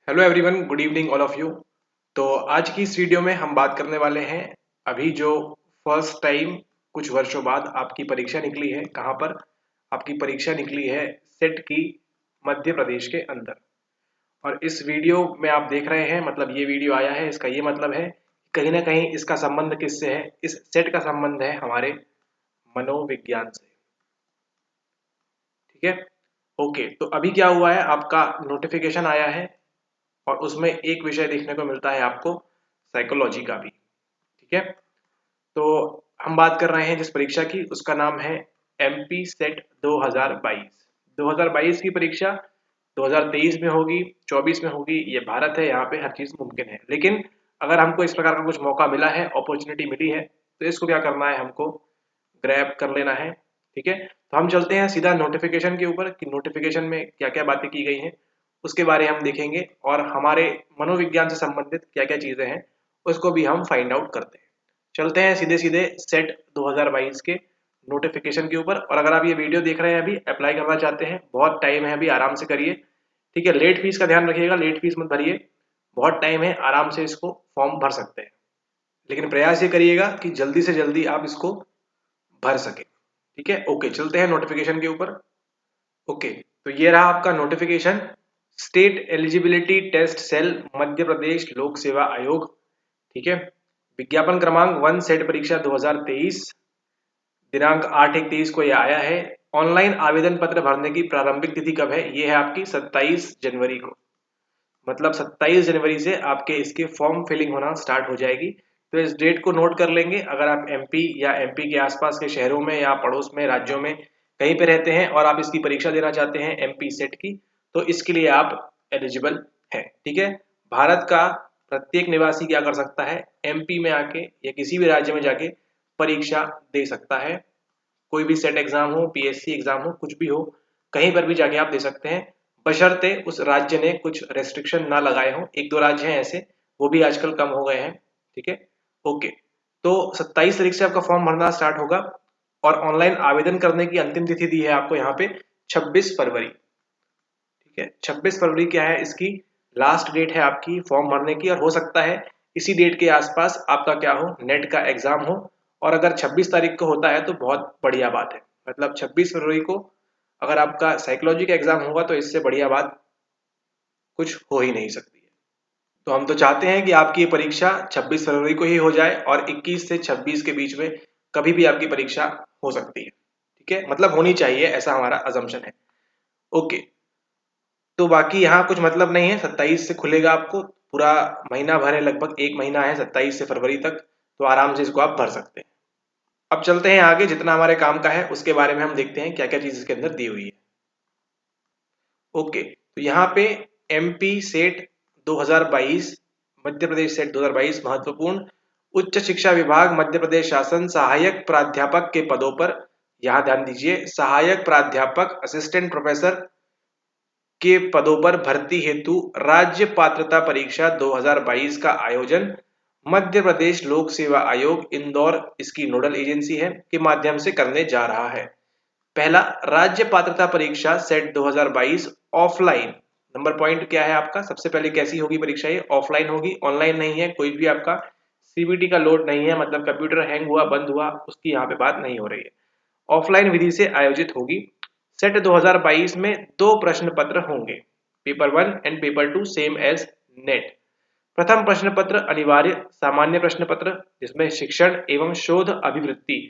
Hello everyone, good evening all of you. तो आज की इस वीडियो में हम बात करने वाले हैं अभी जो फर्स्ट टाइम कुछ वर्षों बाद आपकी परीक्षा निकली है। कहाँ पर आपकी परीक्षा निकली है? सेट की, मध्य प्रदेश के अंदर। और इस वीडियो में आप देख रहे हैं, मतलब ये वीडियो आया है, इसका ये मतलब है कहीं ना कहीं इसका संबंध किससे है? इस सेट का संबंध है हमारे मनोविज्ञान से। ठीक है, ओके। तो अभी क्या हुआ है, आपका नोटिफिकेशन आया है और उसमें एक विषय देखने को मिलता है आपको साइकोलॉजी का भी। ठीक है, तो हम बात कर रहे हैं जिस परीक्षा की, उसका नाम है एमपी सेट 2022। 2022 की परीक्षा 2023 में होगी, 24 में होगी। ये भारत है, यहाँ पे हर चीज मुमकिन है। लेकिन अगर हमको इस प्रकार का कुछ मौका मिला है, अपॉर्चुनिटी मिली है, तो इसको क्या करना है, हमको ग्रैब कर लेना है। ठीक है, तो हम चलते हैं सीधा नोटिफिकेशन के ऊपर कि नोटिफिकेशन में क्या क्या बातें की गई हैं, उसके बारे हम देखेंगे और हमारे मनोविज्ञान से संबंधित क्या क्या चीजें हैं उसको भी हम फाइंड आउट करते हैं। चलते हैं सीधे सीधे सेट 2022 के नोटिफिकेशन के ऊपर। और अगर आप ये वीडियो देख रहे हैं, अभी अप्लाई करना चाहते हैं, बहुत टाइम है, अभी आराम से करिए। ठीक है, लेट फीस का ध्यान रखिएगा, लेट फीस मत भरिए, बहुत टाइम है, आराम से इसको फॉर्म भर सकते हैं। लेकिन प्रयास ये करिएगा कि जल्दी से जल्दी आप इसको भर सके। ठीक है, ओके, चलते हैं नोटिफिकेशन के ऊपर। ओके, तो ये रहा आपका notification. State eligibility test cell, Madhya Pradesh Lok Seva आयोग। ठीक है, विज्ञापन क्रमांक 1, सेट परीक्षा 2023, दिनांक 8/1/23 को यह आया है। ऑनलाइन आवेदन पत्र भरने की प्रारंभिक तिथि कब है? ये है आपकी 27 जनवरी को। मतलब 27 जनवरी से आपके इसके फॉर्म फिलिंग होना स्टार्ट हो जाएगी। तो इस डेट को नोट कर लेंगे। अगर आप एमपी या एमपी के आसपास के शहरों में या पड़ोस में राज्यों में कहीं पे रहते हैं और आप इसकी परीक्षा देना चाहते हैं एमपी सेट की, तो इसके लिए आप एलिजिबल हैं। ठीक है, भारत का प्रत्येक निवासी क्या कर सकता है, एमपी में आके या किसी भी राज्य में जाके परीक्षा दे सकता है। कोई भी सेट एग्जाम हो, पीएससी एग्जाम हो, कुछ भी हो, कहीं पर भी जाके आप दे सकते हैं, बशर्ते उस राज्य ने कुछ रेस्ट्रिक्शन ना लगाए हों। एक दो राज्य हैं ऐसे, वो भी आजकल कम हो गए हैं। ठीक है, ओके। तो 27 तारीख से आपका फॉर्म भरना स्टार्ट होगा और ऑनलाइन आवेदन करने की अंतिम तिथि दी है आपको यहाँ पे 26 फरवरी। ठीक है, 26 फरवरी क्या है, इसकी लास्ट डेट है आपकी फॉर्म भरने की। और हो सकता है इसी डेट के आसपास आपका क्या हो, नेट का एग्जाम हो। और अगर 26 तारीख को होता है तो बहुत बढ़िया बात है। मतलब 26 फरवरी को अगर आपका साइकोलॉजी का एग्जाम होगा तो इससे बढ़िया बात कुछ हो ही नहीं सकती है। तो हम तो चाहते हैं कि आपकी ये परीक्षा 26 फरवरी को ही हो जाए और 21 से 26 के बीच में कभी भी आपकी परीक्षा हो सकती है। ठीक है, मतलब होनी चाहिए, ऐसा हमारा अजम्पशन है। ओके, तो बाकी यहाँ कुछ मतलब नहीं है। 27 से खुलेगा, आपको पूरा महीना भर है, लगभग एक महीना है 27 से फरवरी तक, तो आराम से इसको आप भर सकते हैं। अब चलते हैं आगे, जितना हमारे काम का है उसके बारे में हम देखते हैं क्या क्या चीज इसके अंदर दी हुई है। ओके, तो यहाँ पे MP set 2022, Madhya Pradesh set 2022 महत्वपूर्ण। उच्च शिक्षा विभाग मध्य प्रदेश शासन सहायक प्राध्यापक के पदों पर, यहाँ ध्यान दीजिए, सहायक प्राध्यापक असिस्टेंट प्रोफेसर के पदों पर भर्ती हेतु राज्य पात्रता परीक्षा 2022 का आयोजन मध्य प्रदेश लोक सेवा आयोग, इंदौर इसकी नोडल एजेंसी है, के माध्यम से करने जा रहा है। पहला, राज्य पात्रता परीक्षा सेट 2022 ऑफलाइन। नंबर पॉइंट क्या है आपका, सबसे पहले कैसी होगी परीक्षा? ये ऑफलाइन होगी, ऑनलाइन नहीं है। कोई भी आपका सीबीटी का लोड नहीं है, मतलब कंप्यूटर हैंग हुआ, बंद हुआ, उसकी यहाँ पे बात नहीं हो रही है। ऑफलाइन विधि से आयोजित होगी। सेट 2022 में दो प्रश्न पत्र होंगे, paper 1 and paper 2 same as NET. प्रथम प्रश्न पत्र अनिवार्य सामान्य प्रश्न पत्र, जिसमें शिक्षण एवं शोध अभिवृत्ति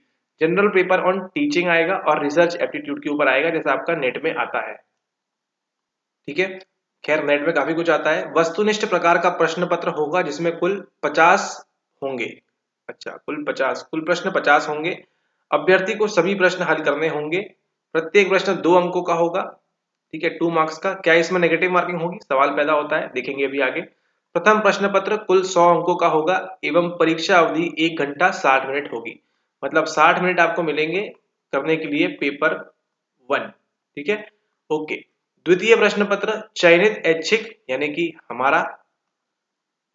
जनरल पेपर ऑन टीचिंग आएगा और रिसर्च एप्टीट्यूड के ऊपर आएगा, जैसा आपका नेट में आता है। ठीक है, खैर नेट में काफी कुछ आता है। वस्तुनिष्ठ प्रकार का प्रश्न पत्र होगा जिसमें कुल 50 होंगे। अच्छा, कुल प्रश्न 50 होंगे। अभ्यर्थी को सभी प्रश्न हल करने होंगे। प्रत्येक प्रश्न 2 अंकों का होगा। ठीक है, 2 मार्क्स का। क्या इसमें नेगेटिव मार्किंग होगी, सवाल पैदा होता है, देखेंगे अभी आगे। प्रथम प्रश्न पत्र कुल 100 अंकों का होगा एवं परीक्षा अवधि 1 घंटा 60 मिनट होगी। मतलब 60 मिनट आपको मिलेंगे करने के लिए पेपर 1। ठीक है, ओके। द्वितीय प्रश्न पत्र चयनित ऐच्छिक यानी कि हमारा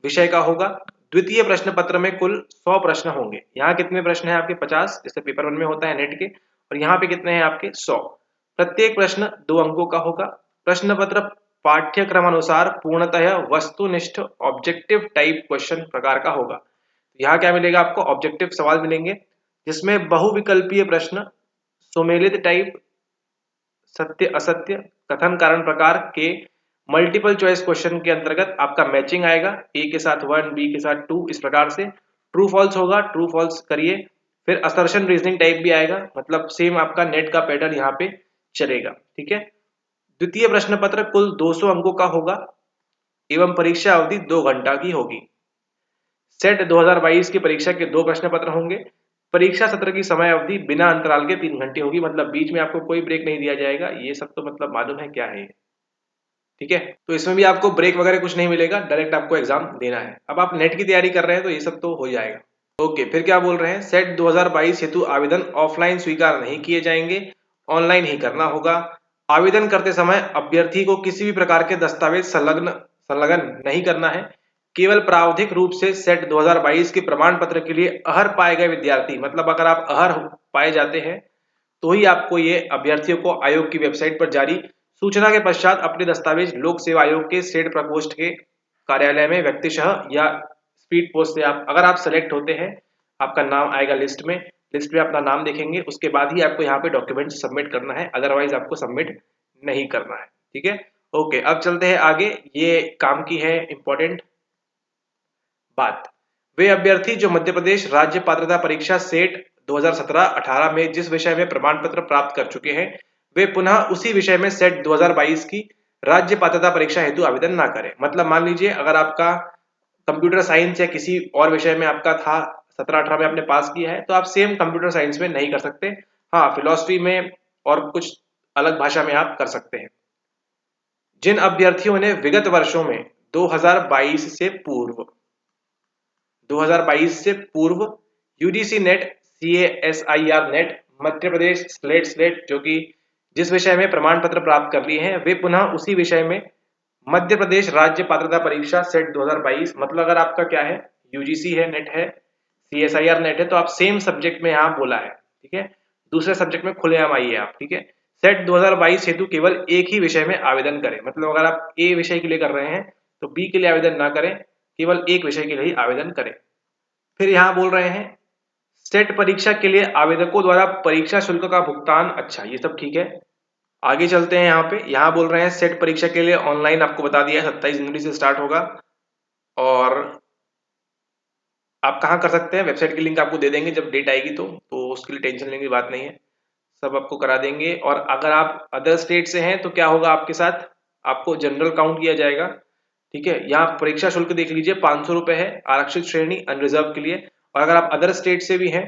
विषय का होगा। द्वितीय प्रश्न पत्र में कुल 100 प्रश्न होंगे। यहाँ कितने प्रश्न हैं आपके? 50, जैसे पेपर 1 में होता है नेट के। और यहाँ पे कितने हैं आपके? 100। प्रत्येक प्रश्न 2 अंकों का होगा। प्रश्न पत्र पाठ्यक्रम अनुसार पूर्णतः वस्तुनिष्ठ ऑब्जेक्टिव टाइप क्वेश्चन प्रकार का होगा। यहाँ क्या मिलेगा आपको? ऑब्जेक्टिव सवाल मिलेंगे जिसमें बहुविकल्पीय प्रश्न, सुमेलित टाइप, सत्य असत्य, कथन कारण प्रकार के मल्टीपल चॉइस क्वेश्चन के अंतर्गत आपका मैचिंग आएगा, ए के साथ 1, बी के साथ 2, इस प्रकार से। ट्रू फॉल्स होगा, ट्रू फॉल्स करिए। फिर असर्शन रीजनिंग टाइप भी आएगा, मतलब सेम आपका नेट का पैटर्न यहाँ पे चलेगा। ठीक है। द्वितीय प्रश्न पत्र कुल 200 अंकों का होगा एवं परीक्षा अवधि 2 घंटा की होगी। सेट 2022 की परीक्षा के 2 प्रश्न पत्र होंगे। परीक्षा सत्र की समय अवधि बिना अंतराल के 3 घंटे होगी, मतलब बीच में आपको कोई ब्रेक नहीं दिया जाएगा। ये सब तो मतलब मालूम है क्या है। ठीक है, तो इसमें भी आपको ब्रेक वगैरह कुछ नहीं मिलेगा, डायरेक्ट आपको एग्जाम देना है। अब आप नेट की तैयारी कर रहे हैं तो ये सब तो हो जाएगा। ओके, फिर क्या बोल रहे हैं? सेट 2022 हेतु आवेदन ऑफलाइन स्वीकार नहीं किए जाएंगे, ऑनलाइन ही करना होगा। आवेदन करते समय अभ्यर्थी को किसी भी प्रकार के दस्तावेज संलग्न नहीं करना है। केवल प्रावधिक रूप से सेट 2022 के प्रमाण पत्र के लिए अहर पाए गए विद्यार्थी, मतलब अगर आप अहर पाए जाते हैं तो ही आपको ये अभ्यर्थियों को आयोग की वेबसाइट पर जारी सूचना के पश्चात अपने दस्तावेज लोक सेवा आयोग के सेट प्रकोष्ठ के कार्यालय में व्यक्तिशः या स्पीड पोस्ट से आप, अगर आप सेलेक्ट होते हैं, आपका नाम आएगा लिस्ट में अपना नाम देखेंगे, उसके बाद ही आपको यहाँ पे डॉक्यूमेंट सबमिट करना है, अदरवाइज आपको सबमिट नहीं करना है। ठीक है। ओके, अब चलते हैं आगे। ये काम की है इंपॉर्टेंट बात। वे अभ्यर्थी जो मध्य प्रदेश राज्य पात्रता परीक्षा सेट 2017-18 में जिस विषय में प्रमाण पत्र प्राप्त कर चुके हैं, वे पुनः उसी विषय में सेट 2022 की राज्य पात्रता परीक्षा हेतु आवेदन ना करें। मतलब मान लीजिए अगर आपका कंप्यूटर साइंस या किसी और विषय में आपका था, 17-18 में आपने पास किया है, तो आप सेम कंप्यूटर साइंस में नहीं कर सकते। हाँ, फिलॉसफी में और कुछ अलग भाषा में आप कर सकते हैं। जिन अभ्यर्थियों ने विगत वर्षों में 2022 से पूर्व UGC net, CASIR net, Madhya Pradesh slate जो कि जिस विषय में प्रमाण पत्र प्राप्त कर लिए हैं, वे पुनः उसी विषय में मध्य प्रदेश राज्य पात्रता परीक्षा सेट 2022, मतलब अगर आपका क्या है, यूजीसी है, नेट है, CSIR नेट है, तो आप सेम सब्जेक्ट में यहाँ बोला है। ठीक है, दूसरे सब्जेक्ट में खुलेआम आइए आप। ठीक है, सेट 2022 हेतु केवल एक ही विषय में आवेदन करें, मतलब अगर आप ए विषय के लिए कर रहे हैं तो बी के लिए आवेदन ना करें, केवल एक विषय के लिए ही आवेदन करें। फिर यहाँ बोल रहे हैं सेट परीक्षा के लिए आवेदकों द्वारा परीक्षा शुल्क का भुगतान। अच्छा, ये सब ठीक है, आगे चलते हैं। यहाँ पे बोल रहे हैं सेट परीक्षा के लिए ऑनलाइन आपको बता दिया है 27 जनवरी से स्टार्ट होगा, और आप कहाँ कर सकते हैं, वेबसाइट की लिंक आपको दे देंगे जब डेट आएगी, तो उसके लिए टेंशन लेने की बात नहीं है, सब आपको करा देंगे। और अगर आप अदर स्टेट से हैं तो क्या होगा आपके साथ, आपको जनरल काउंट किया जाएगा। ठीक है, यहाँ परीक्षा शुल्क देख लीजिए 500 रुपए है, आरक्षित श्रेणी अनरिजर्व के लिए। और अगर आप अदर स्टेट से भी हैं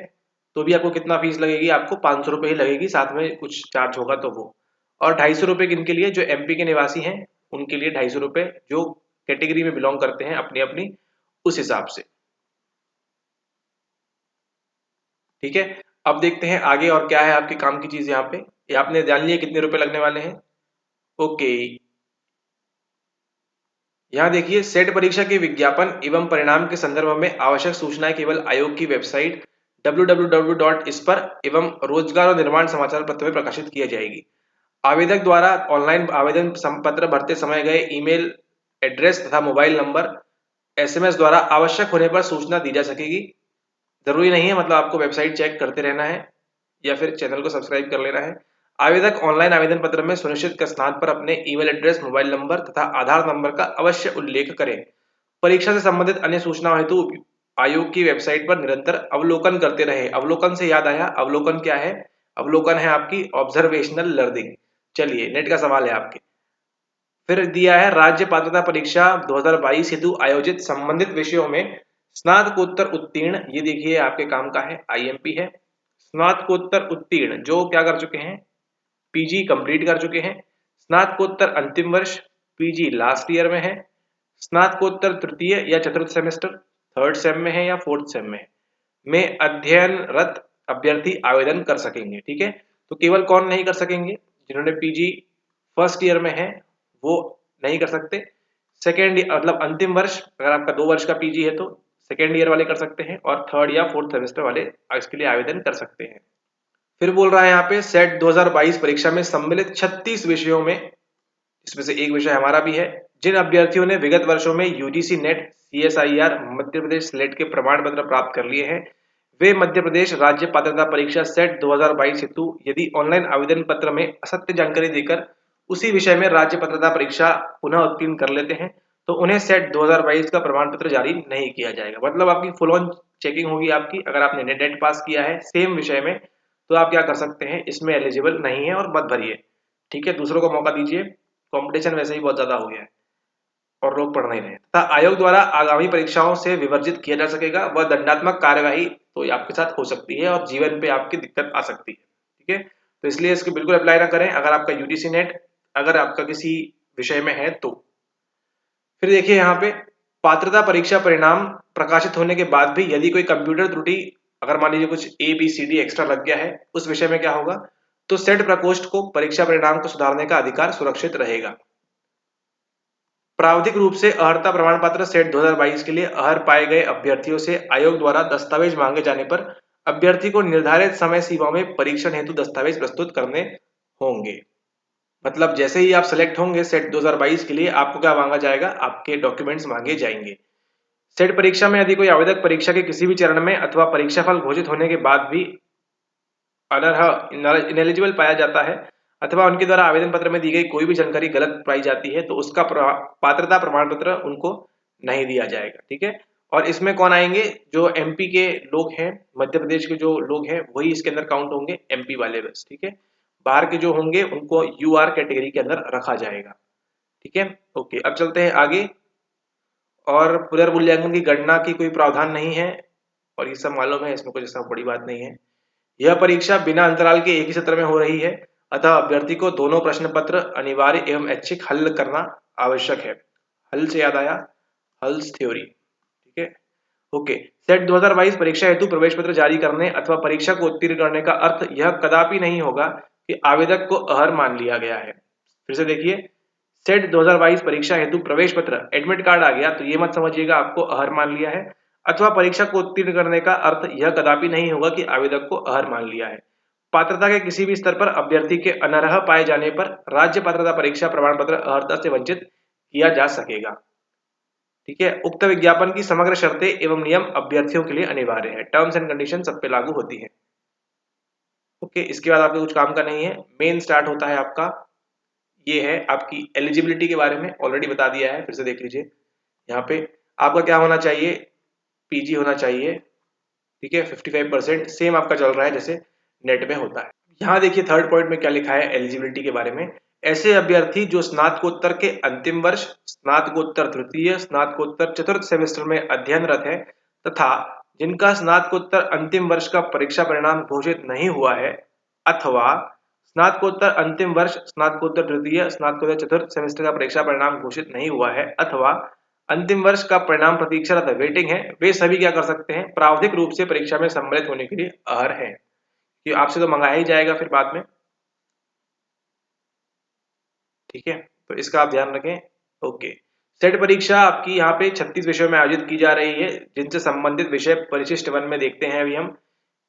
तो भी आपको कितना फीस लगेगी, आपको 500 रुपए ही लगेगी, साथ में कुछ चार्ज होगा तो वो। और 250 रुपए किन के लिए, जो एमपी के निवासी हैं उनके लिए 250 रुपए, जो कैटेगरी में बिलोंग करते हैं अपनी अपनी उस हिसाब से। ठीक है, अब देखते हैं आगे और क्या है आपके काम की चीज। यहाँ पे ये आपने जान लिया कितने रुपए लगने वाले हैं। ओके, यहाँ देखिए सेट परीक्षा के विज्ञापन एवं परिणाम के संदर्भ में आवश्यक सूचनाएं केवल आयोग की वेबसाइट www. इस पर एवं रोजगार और निर्माण समाचार पत्र में प्रकाशित किया जाएगी। आवेदक द्वारा ऑनलाइन आवेदन पत्र भरते समय गए ईमेल एड्रेस तथा मोबाइल नंबर SMS द्वारा आवश्यक होने पर सूचना दी जा सकेगी। जरूरी नहीं है, मतलब आपको वेबसाइट चेक करते रहना है या फिर चैनल को सब्सक्राइब कर लेना है। आवेदक ऑनलाइन आवेदन पत्र में सुनिश्चित स्थान पर अपने ईमेल एड्रेस, मोबाइल नंबर तथा आधार नंबर का अवश्य उल्लेख करें। परीक्षा से संबंधित अन्य सूचनाओं हेतु आयोग की वेबसाइट पर निरंतर अवलोकन करते रहे। अवलोकन से याद आया, अवलोकन क्या है? अवलोकन है आपकी ऑब्जर्वेशनल लर्निंग। चलिए, नेट का सवाल है आपके। फिर दिया है राज्य पात्रता परीक्षा 2022 हेतु आयोजित संबंधित विषयों में स्नातकोत्तर उत्तीर्ण, ये देखिए आपके काम का है, IMP है। स्नातकोत्तर उत्तीर्ण जो क्या कर चुके हैं, PG कंप्लीट कर चुके हैं। स्नातकोत्तर अंतिम वर्ष, PG लास्ट ईयर में है। स्नातकोत्तर तृतीय या चतुर्थ सेमेस्टर, थर्ड सेम में है या फोर्थ सेम में अध्ययनरत अभ्यर्थी आवेदन कर सकेंगे। ठीक है, तो केवल कौन नहीं कर सकेंगे, जिन्होंने PG फर्स्ट ईयर में है वो नहीं कर सकते। सेकेंड मतलब अंतिम वर्ष, अगर आपका 2 वर्ष का PG है तो सेकेंड ईयर वाले कर सकते हैं, और थर्ड या फोर्थ सेमेस्टर वाले इसके लिए आवेदन कर सकते हैं। फिर बोल रहा है यहाँ पे सेट 2022 परीक्षा में सम्मिलित 36 विषयों में, इसमें से एक विषय हमारा भी है। जिन अभ्यर्थियों ने विगत वर्षों में UGC net, CSIR, Madhya Pradesh slate के प्रमाण पत्र प्राप्त कर लिए हैं, वे मध्य प्रदेश राज्य पात्रता परीक्षा सेट 2022 हेतु यदि ऑनलाइन आवेदन पत्र में असत्य जानकारी देकर उसी विषय में राज्य पात्रता परीक्षा पुनः उत्तीर्ण कर लेते हैं तो उन्हें सेट 2022 का प्रमाण पत्र जारी नहीं किया जाएगा। मतलब आपकी फुल ऑन चेकिंग होगी आपकी। अगर आपने नेट पास किया है सेम विषय में तो आप क्या कर सकते हैं, इसमें एलिजिबल नहीं है और मत भरिए। ठीक है, दूसरों को मौका दीजिए, कंपटीशन वैसे ही बहुत ज्यादा हो गया है और लोग पढ़ नहीं रहे। तथा आयोग द्वारा आगामी परीक्षाओं से विवर्जित किया जा सकेगा व दंडात्मक कार्यवाही तो आपके साथ हो सकती है और जीवन पे आपकी दिक्कत आ सकती है। ठीक है, तो इसलिए इसको बिल्कुल अप्लाई ना करें अगर आपका यूजीसी नेट अगर आपका किसी विषय में है तो। फिर देखिए यहाँ पे पात्रता परीक्षा परिणाम प्रकाशित होने के बाद भी यदि कोई कंप्यूटर त्रुटि, अगर मान लीजिए कुछ ABCD एक्स्ट्रा लग गया है उस विषय में क्या होगा, तो सेट प्रकोष्ठ को परीक्षा परिणाम को सुधारने का अधिकार सुरक्षित रहेगा। प्रावधिक रूप से अर्हता प्रमाण पत्र सेट 2022 के लिए अर्ह पाए गए अभ्यर्थियों से आयोग द्वारा दस्तावेज मांगे जाने पर अभ्यर्थी को निर्धारित समय सीमा में परीक्षण हेतु दस्तावेज प्रस्तुत करने होंगे। मतलब जैसे ही आप सेलेक्ट होंगे सेट 2022 के लिए आपको क्या मांगा जाएगा, आपके डॉक्यूमेंट्स मांगे जाएंगे। सेट परीक्षा में यदि कोई आवेदक परीक्षा के किसी भी चरण में अथवा परीक्षाफल घोषित होने के बाद भी अनर्ह इनेलिजिबल पाया जाता है अथवा उनके द्वारा आवेदन पत्र में दी गई कोई भी जानकारी गलत पाई जाती है तो उसका पात्रता प्रमाण पत्र उनको नहीं दिया जाएगा। ठीक है, और इसमें कौन आएंगे, जो MP के लोग हैं, मध्य प्रदेश के जो लोग हैं वही इसके अंदर काउंट होंगे, MP वाले बस। ठीक है, बाहर के जो होंगे उनको UR कैटेगरी के अंदर रखा जाएगा। ठीक है, ओके, अब चलते हैं आगे। और पुनर्मूल्यांकन की गणना की कोई प्रावधान नहीं है और ये सब मालूम है, इसमें कुछ ऐसा बड़ी बात नहीं है। यह परीक्षा बिना अंतराल के एक ही सत्र में हो रही है अतः अभ्यर्थी को दोनों प्रश्न पत्र अनिवार्य एवं ऐच्छिक हल करना आवश्यक है। हल से याद आया, हल्स थ्योरी। ठीक है, ओके। सेट 2022 परीक्षा हेतु प्रवेश पत्र जारी करने अथवा परीक्षा को उत्तीर्ण करने का अर्थ यह कदापि नहीं होगा कि आवेदक को अहर मान लिया गया है। फिर से देखिए, सेट 2022 परीक्षा हेतु प्रवेश पत्र एडमिट कार्ड आ गया तो ये मत समझिएगा आपको अहर मान लिया है, अथवा परीक्षा को उत्तीर्ण करने का अर्थ यह कदापि नहीं होगा कि आवेदक को अहर मान लिया है। पात्रता के किसी भी स्तर पर अभ्यर्थी के अनर्ह पाए जाने पर राज्य पात्रता परीक्षा प्रमाण पत्र अहर्ता से वंचित किया जा सकेगा। ठीक है, उक्त विज्ञापन की समग्र शर्तें एवं नियम अभ्यर्थियों के लिए अनिवार्य है। टर्म्स एंड कंडीशन सब पे लागू होती है। ओके, इसके बाद आपको कुछ काम का नहीं है। मेन स्टार्ट होता है आपका, ये है आपकी एलिजिबिलिटी के बारे में ऑलरेडी बता दिया है, फिर से देख लीजिए। यहाँ पे आपका क्या होना चाहिए, PG होना चाहिए। ठीक है, 55% सेम आपका चल रहा है जैसे नेट में होता है। यहाँ देखिए थर्ड पॉइंट में क्या लिखा है एलिजिबिलिटी के बारे में। ऐसे अभ्यर्थी जो स्नातकोत्तर के अंतिम वर्ष, स्नातकोत्तर तृतीय, स्नातकोत्तर चतुर्थ सेमेस्टर में अध्ययनरत है तथा जिनका स्नातकोत्तर अंतिम वर्ष का परीक्षा परिणाम घोषित नहीं हुआ है अथवा स्नातकोत्तर अंतिम वर्ष, स्नातकोत्तर तृतीय, स्नातकोत्तर चतुर्थ सेमेस्टर का परीक्षा परिणाम घोषित नहीं हुआ है अथवा अंतिम वर्ष का परिणाम प्रतीक्षारत वेटिंग है, वे सभी क्या कर सकते हैं, प्रावधिक रूप से परीक्षा में सम्मिलित होने के लिए अर्ह हैं। ये आपसे तो मंगाया ही जाएगा फिर बाद में। ठीक है, तो इसका आप ध्यान रखें। ओके, सेट परीक्षा आपकी यहाँ पे 36 विषयों में आयोजित की जा रही है जिनसे संबंधित विषय परिशिष्ट 1 में देखते हैं अभी हम।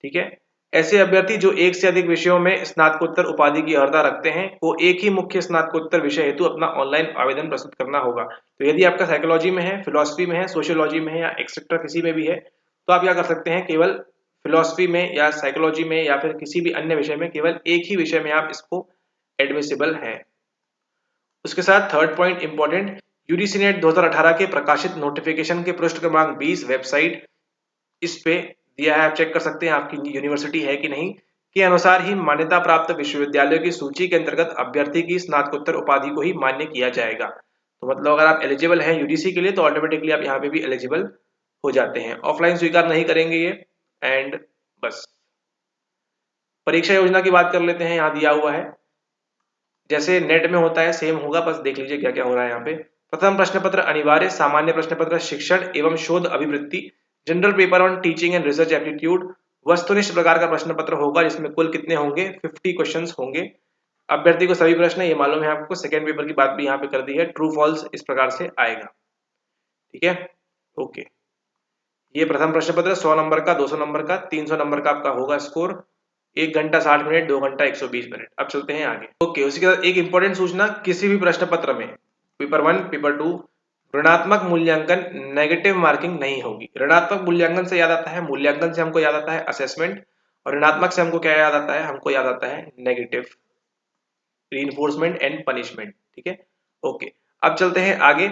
ठीक है, ऐसे अभ्यर्थी जो एक से अधिक विषयों में स्नातकोत्तर उपाधि की अर्हता रखते हैं को एक ही मुख्य स्नातकोत्तर विषय हेतु अपना ऑनलाइन आवेदन प्रस्तुत करना होगा। तो यदि आपका साइकोलॉजी में है, फिलोसफी में है, सोशियोलॉजी में है या एक्सेट्रा किसी में भी है तो आप क्या कर सकते हैं, केवल फिलोसफी में या साइकोलॉजी में या फिर किसी भी अन्य विषय में केवल एक ही विषय में आप इसको एडमिसिबल है। उसके साथ third point important, UGC net 2018 के प्रकाशित नोटिफिकेशन के पृष्ठ क्रमांक 20 वेबसाइट इस पे दिया है, आप चेक कर सकते हैं आपकी यूनिवर्सिटी है कि नहीं, के अनुसार ही मान्यता प्राप्त विश्वविद्यालयों की सूची के अंतर्गत अभ्यर्थी की स्नातकोत्तर उपाधि को ही मान्य किया जाएगा। तो मतलब अगर आप एलिजिबल हैं यूजीसी के लिए तो ऑटोमेटिकली आप यहाँ पे भी एलिजिबल हो जाते हैं। ऑफलाइन स्वीकार नहीं करेंगे ये। एंड बस परीक्षा योजना की बात कर लेते हैं, यहाँ दिया हुआ है जैसे नेट में होता है सेम होगा, बस देख लीजिए क्या क्या हो रहा है यहाँ पे। प्रथम प्रश्न पत्र अनिवार्य सामान्य प्रश्न पत्र शिक्षण एवं शोध अभिवृत्ति, general paper on teaching and research aptitude, वस्तुनिष्ठ प्रकार का प्रश्न पत्र होगा जिसमें कुल कितने होंगे, 50 क्वेश्चंस होंगे। अभ्यर्थी को सभी प्रश्न, ये मालूम है आपको, सेकेंड पेपर की बात भी यहाँ पे कर दी है, ट्रू फॉल्स इस प्रकार से आएगा। ठीक है, ओके, ये प्रथम प्रश्न पत्र 100 नंबर का, 200 नंबर का, 300 नंबर का आपका होगा स्कोर। 1 घंटा 60 मिनट, 2 घंटा 120 मिनट। अब चलते हैं आगे। ओके, उसी के साथ एक इंपॉर्टेंट सूचना, किसी भी प्रश्न पत्र में पेपर 1, पेपर 2 ऋणात्मक मूल्यांकन नेगेटिव मार्किंग नहीं होगी। ऋणात्मक मूल्यांकन से याद आता है, मूल्यांकन से हमको याद आता है असेसमेंट, और ऋणात्मक से हमको क्या याद आता है, हमको याद आता है नेगेटिव, रीइंफोर्समेंट एंड पनिशमेंट। ठीक है, ओके। अब चलते हैं आगे।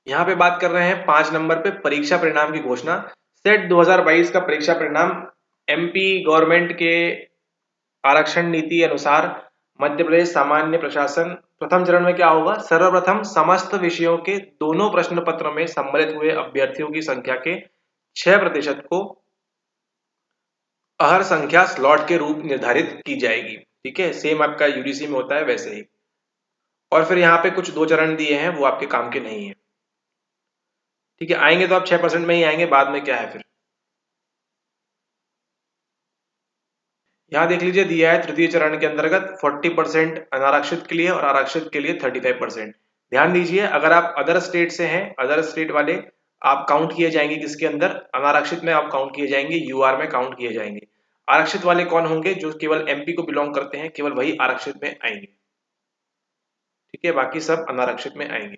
यहाँ पे बात कर रहे हैं 5 नंबर पे परीक्षा परिणाम की घोषणा। सेट 2022 का परीक्षा परिणाम एमपी गवर्नमेंट के आरक्षण नीति अनुसार मध्य प्रदेश सामान्य प्रशासन प्रथम चरण में क्या होगा, सर्वप्रथम समस्त विषयों के दोनों प्रश्न पत्र में सम्मिलित हुए अभ्यर्थियों की संख्या के 6% को अहर संख्या स्लॉट के रूप निर्धारित की जाएगी। ठीक है, सेम आपका यूडीसी में होता है वैसे ही। और फिर यहाँ पे कुछ 2 चरण दिए हैं, वो आपके काम के नहीं है। ठीक है, आएंगे तो आप 6% में ही आएंगे, बाद में क्या है फिर। यहाँ देख लीजिए, दिया है तृतीय चरण के अंतर्गत 40% अनारक्षित के लिए और आरक्षित के लिए 35%। ध्यान दीजिए, अगर आप अदर स्टेट से हैं, अदर स्टेट वाले आप काउंट किए जाएंगे किसके अंदर, अनारक्षित में आप काउंट किए जाएंगे, यूआर में काउंट किए जाएंगे। आरक्षित वाले कौन होंगे, जो केवल एमपी को बिलोंग करते हैं, केवल वही आरक्षित में आएंगे। ठीक है, बाकी सब अनारक्षित में आएंगे।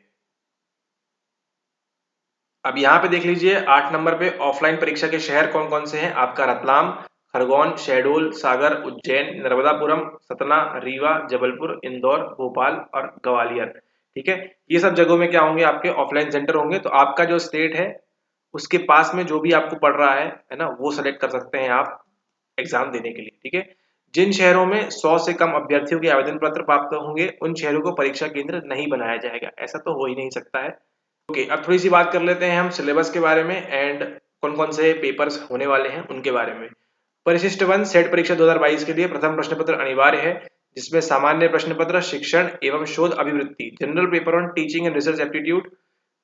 अब यहाँ पे देख लीजिए 8 नंबर पे ऑफलाइन परीक्षा के शहर कौन कौन से हैं। आपका रतलाम, खरगोन, शहडोल, सागर, उज्जैन, नर्मदापुरम, सतना, रीवा, जबलपुर, इंदौर, भोपाल और ग्वालियर। ठीक है, ये सब जगहों में क्या होंगे, आपके ऑफलाइन सेंटर होंगे। तो आपका जो स्टेट है उसके पास में जो भी आपको पड़ रहा है ना, वो सेलेक्ट कर सकते हैं आप एग्जाम देने के लिए। ठीक है, जिन शहरों में 100 से कम अभ्यर्थियों के आवेदन पत्र प्राप्त होंगे उन शहरों को परीक्षा केंद्र नहीं बनाया जाएगा। ऐसा तो हो ही नहीं सकता है। ओके, अब थोड़ी सी बात कर लेते हैं हम सिलेबस के बारे में एंड कौन कौन से पेपर्स होने वाले हैं उनके बारे में। परिशिष्ट 1 सेट परीक्षा 2022 के लिए प्रथम प्रश्न पत्र अनिवार्य है, जिसमें सामान्य प्रश्न पत्र, शिक्षण एवं शोध अभिवृत्ति, general paper on teaching and research aptitude,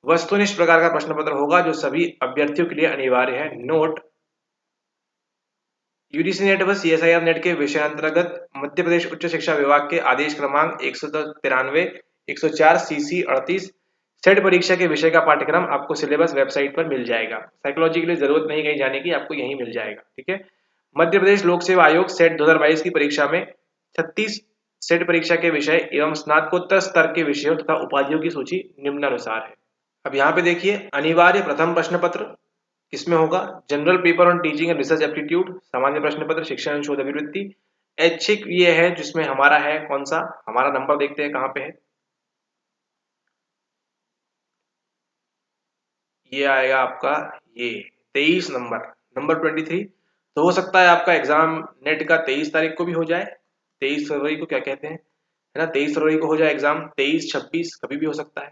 वस्तुनिष्ठ प्रकार का प्रश्न पत्र होगा जो सभी अभ्यर्थियों के लिए अनिवार्य है। नोट, यूजीसी नेट व सीएसआईआर नेट के विषय अंतर्गत मध्य प्रदेश उच्च शिक्षा विभाग के आदेश क्रमांक 193 104 सीसी 38 सेट परीक्षा के विषय का पाठ्यक्रम आपको सिलेबस वेबसाइट पर मिल जाएगा। साइकोलॉजी के लिए जरूरत नहीं कहीं जाने की, आपको यहीं मिल जाएगा। ठीक है, मध्य प्रदेश लोक सेवा आयोग सेट 2022 की परीक्षा में 36 सेट परीक्षा के विषय एवं स्नातकोत्तर स्तर के विषयों तथा उपाधियों की सूची निम्नानुसार है। अब यहाँ पे देखिए, अनिवार्य प्रथम प्रश्न पत्र किसमें होगा, general paper on teaching and research aptitude, सामान्य प्रश्न पत्र, शिक्षण एवं शोध अभिवृत्ति। ऐच्छिक ये है जिसमें हमारा है कौन सा, हमारा नंबर देखते हैं कहाँ पे है, ये आएगा आपका ये 23 नंबर, नंबर 23। तो हो सकता है आपका एग्जाम नेट का 23 तारीख को भी हो जाए, 23 फरवरी को क्या कहते हैं, है ना, 23 फरवरी को हो जाए एग्जाम, 23 26 कभी भी हो सकता है।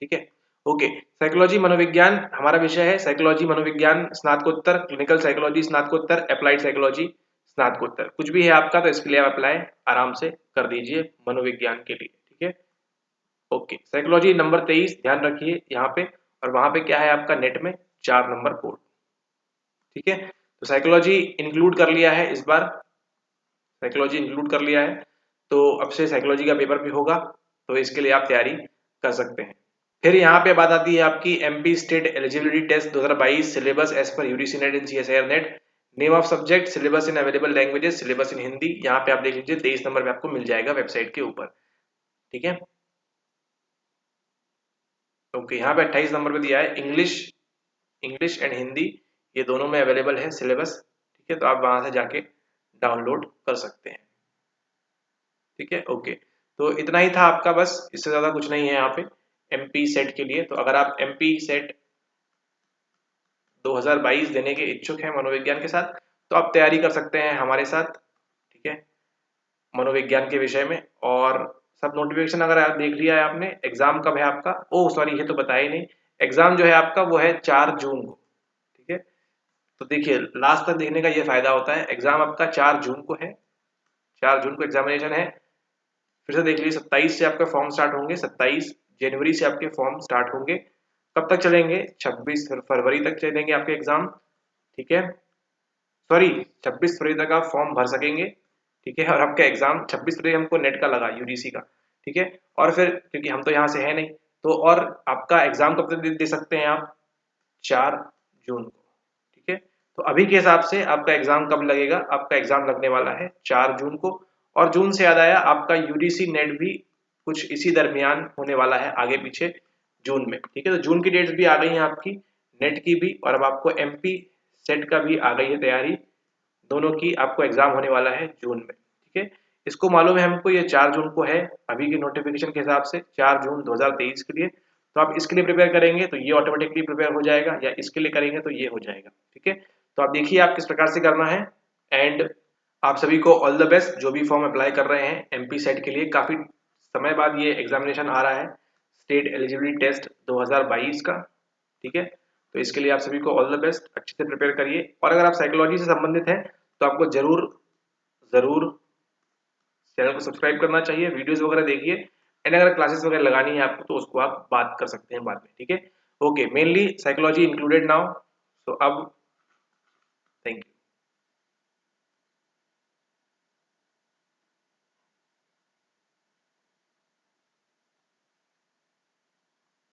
ठीक है, ओके। साइकोलॉजी मनोविज्ञान हमारा विषय है, साइकोलॉजी मनोविज्ञान स्नातकोत्तर, क्लिनिकल साइकोलॉजी स्नातकोत्तर, अप्लाइड साइकोलॉजी स्नातकोत्तर, कुछ भी है आपका तो इसके लिए आप अप्लाई आराम से कर दीजिए मनोविज्ञान के लिए। ठीक है, ओके। साइकोलॉजी नंबर 23 ध्यान रखिए यहाँ पे, और वहां पे क्या है आपका नेट में 4 नंबर कोड। ठीक है, तो साइकोलॉजी इंक्लूड कर लिया है इस बार, साइकोलॉजी इंक्लूड कर लिया है, तो अब से साइकोलॉजी का पेपर भी होगा, तो इसके लिए आप तैयारी कर सकते हैं। फिर यहाँ पे बात आती है आपकी MP state eligibility test 2022 syllabus as per UGC NET and CSIR NET, name of subject, syllabus in available languages, syllabus in Hindi. यहाँ पे आप देख लीजिए 23 नंबर पे आपको मिल जाएगा वेबसाइट के ऊपर। ठीक है, ओके। यहाँ पे 28 नंबर पे दिया है इंग्लिश, इंग्लिश एंड हिंदी, ये दोनों में अवेलेबल है सिलेबस। ठीक है, तो आप वहां से जाके डाउनलोड कर सकते हैं। ठीक है, ओके। तो इतना ही था आपका, बस इससे ज्यादा कुछ नहीं है यहाँ पे एमपी सेट के लिए। तो अगर आप एमपी सेट 2022 देने के इच्छुक हैं मनोविज्ञान के साथ, तो आप तैयारी कर सकते हैं हमारे साथ। ठीक है, मनोविज्ञान के विषय में। और सब नोटिफिकेशन अगर आप देख लिया है आपने, एग्जाम कब है आपका, ओह सॉरी ये तो बताया ही नहीं, एग्जाम जो है आपका वो है 4 जून को। ठीक है, तो देखिए लास्ट तक देखने का ये फायदा होता है, एग्जाम आपका 4 जून को है, 4 जून को एग्जामिनेशन है। फिर से देख लीजिए 27 से आपके फॉर्म स्टार्ट होंगे, 27 जनवरी से आपके फॉर्म स्टार्ट होंगे। कब तक चलेंगे, 26 फरवरी तक चलेंगे आपके एग्जाम। ठीक है, सॉरी 26 फरवरी तक आप फॉर्म भर सकेंगे। ठीक है, और आपका एग्जाम 26 फरवरी हमको नेट का लगा यूजीसी का। ठीक है, और फिर क्योंकि हम तो यहाँ से है नहीं, तो और आपका एग्जाम कब तक दे सकते हैं आप, 4 जून को। ठीक है, तो अभी के हिसाब से आपका एग्जाम कब लगेगा? आपका एग्जाम लगने वाला है 4 जून को। और जून से याद आया, आपका यूडीसी नेट भी कुछ इसी दरमियान होने वाला है, आगे पीछे जून में। ठीक है, तो जून की डेट्स भी आ गई हैं आपकी, नेट की भी, और अब आपको एमपी सेट का भी आ गई है तैयारी। दोनों की आपको एग्जाम होने वाला है जून में। ठीक है, इसको मालूम है हमको, ये 4 जून को है अभी की नोटिफिकेशन के हिसाब से, 4 जून 2023 के लिए। तो आप इसके लिए प्रिपेयर करेंगे तो ये ऑटोमेटिकली प्रिपेयर हो जाएगा, या इसके लिए करेंगे तो ये हो जाएगा। ठीक है, तो आप देखिए आप किस प्रकार से करना है। एंड आप सभी को ऑल द बेस्ट, जो भी फॉर्म अप्लाई कर रहे हैं एमपी सेट के लिए। काफी समय बाद ये एग्जामिनेशन आ रहा है, स्टेट एलिजिबिलिटी टेस्ट 2022 का। ठीक है, तो इसके लिए आप सभी को ऑल द बेस्ट, अच्छे से प्रिपेयर करिए। और अगर आप साइकोलॉजी से संबंधित हैं तो आपको जरूर जरूर चैनल को सब्सक्राइब करना चाहिए, वीडियोस वगैरह देखिए। एंड अगर क्लासेस वगैरह लगानी है आपको तो उसको आप बात कर सकते हैं बाद में। ठीक है, okay, mainly psychology included now. तो अब